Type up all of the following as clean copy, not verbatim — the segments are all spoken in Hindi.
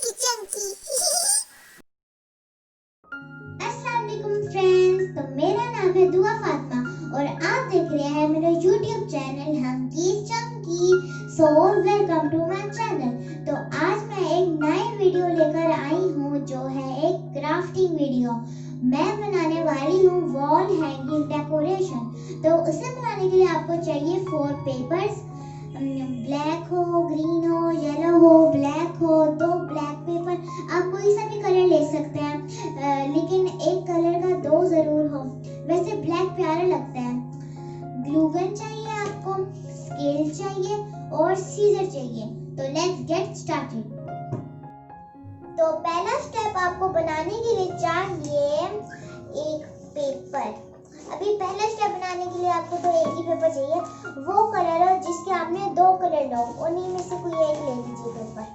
चंकी अस्सलाम वालेकुम फ्रेंड्स। तो मेरा नाम है दुआ फातिमा और आप देख रहे हैं मेरा यूट्यूब चैनल हम की चंकी। So welcome to my channel. तो आज मैं एक नई वीडियो लेकर आई हूँ जो है एक क्राफ्टिंग वीडियो। मैं बनाने वाली हूँ वॉल हैंगिंग डेकोरेशन। तो उसे बनाने के लिए आपको चाहिए 4 पेपर्स, ब्लैक हो, ग्रीन हो, येलो हो, ब्लैक हो, 2 ब्लैक पेपर। आप कोई सा भी कलर ले सकते हैं, लेकिन एक कलर का 2 जरूर हो। वैसे ब्लैक प्यारा लगता है। ग्लू गन चाहिए आपको, स्केल चाहिए और सीजर चाहिए। तो लेट्स गेट स्टार्टेड। तो पहला स्टेप आपको बनाने के लिए चाहिए एक पेपर। अभी पहला स्टेप बनाने के लिए आपको तो एक ही पेपर चाहिए। वो कलर है जिसके आपने 2 कलर लो, उन्हीं में से कोई एक ले लीजिए पेपर।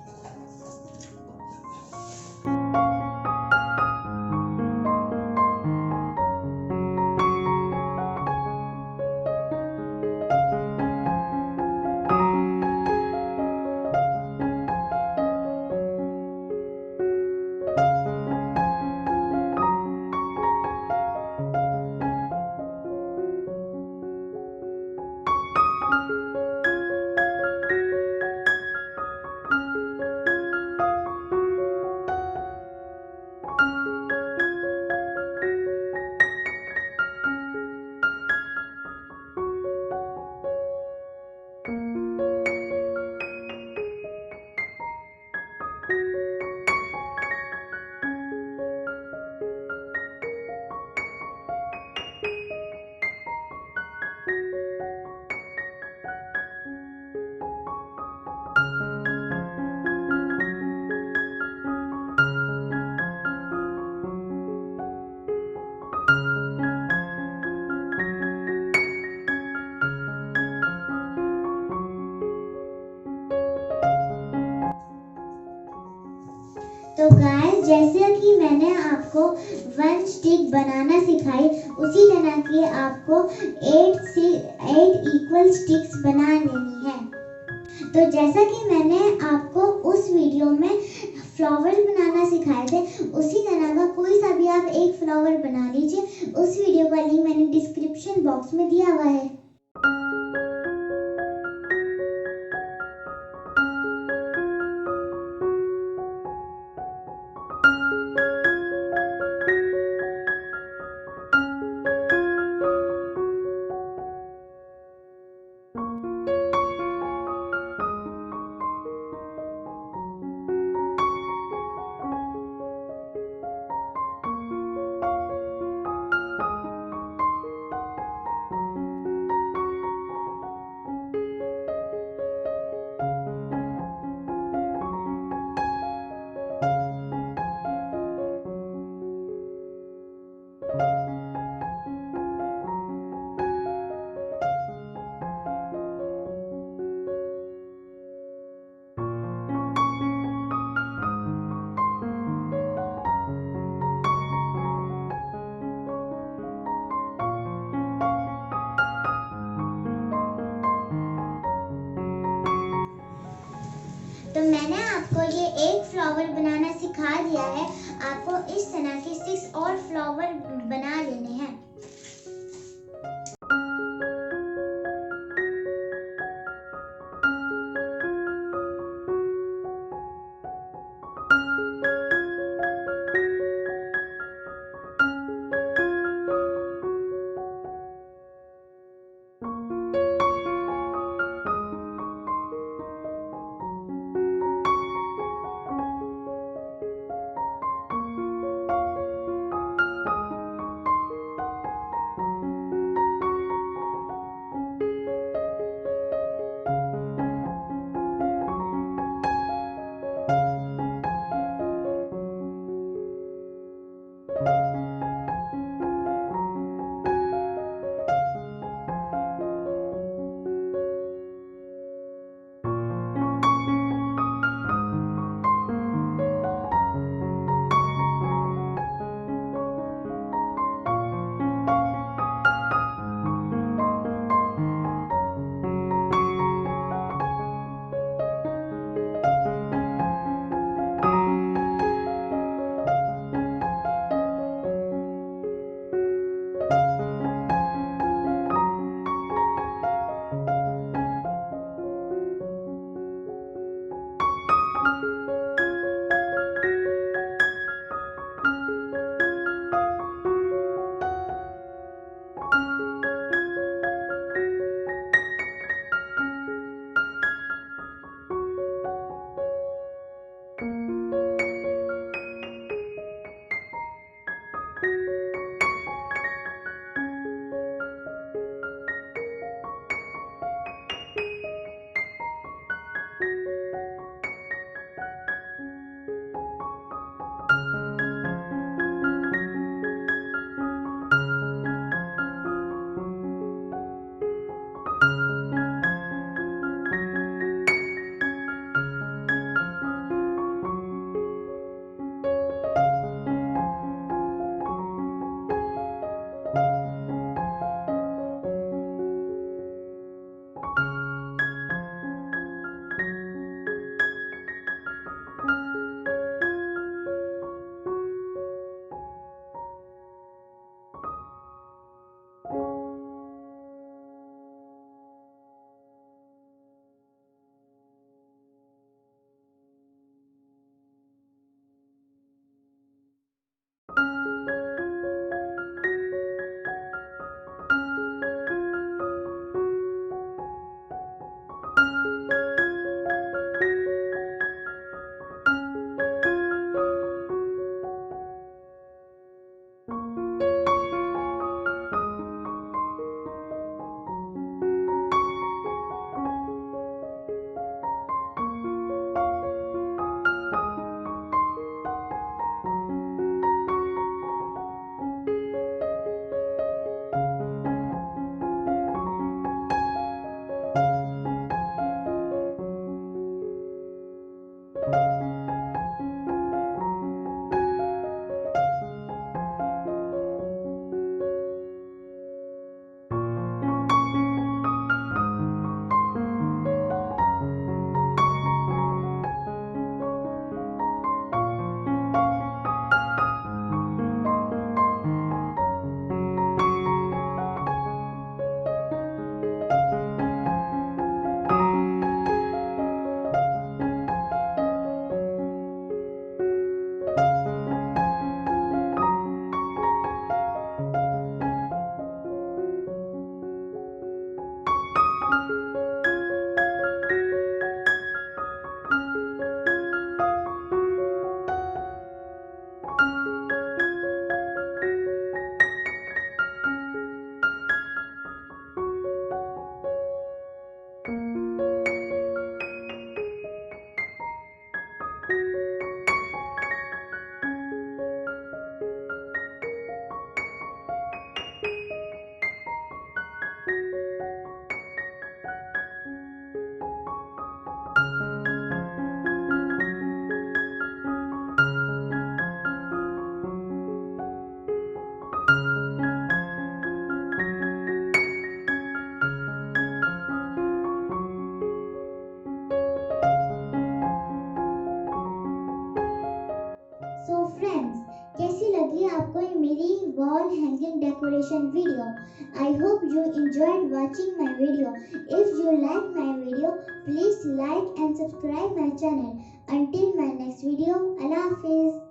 तो गाइस, जैसे कि मैंने आपको 1 स्टिक बनाना सिखाई, उसी तरह की आपको 8 इक्वल स्टिक्स बना लेनी है। तो जैसा कि मैंने आपको उस वीडियो में फ्लावर बनाना सिखाए थे, उसी तरह का कोई सा भी आप एक फ्लावर बना लीजिए। उस वीडियो का लिंक मैंने डिस्क्रिप्शन बॉक्स में दिया हुआ है। तो मैंने आपको ये एक फ्लावर बनाना सिखा दिया है। आपको इस तरह के 6 और फ्लावर बना लेने हैं। कोई मेरी wall hanging decoration video. I hope you enjoyed watching my video. If you like my video, please like and subscribe my channel. Until my next video, Allah Hafiz.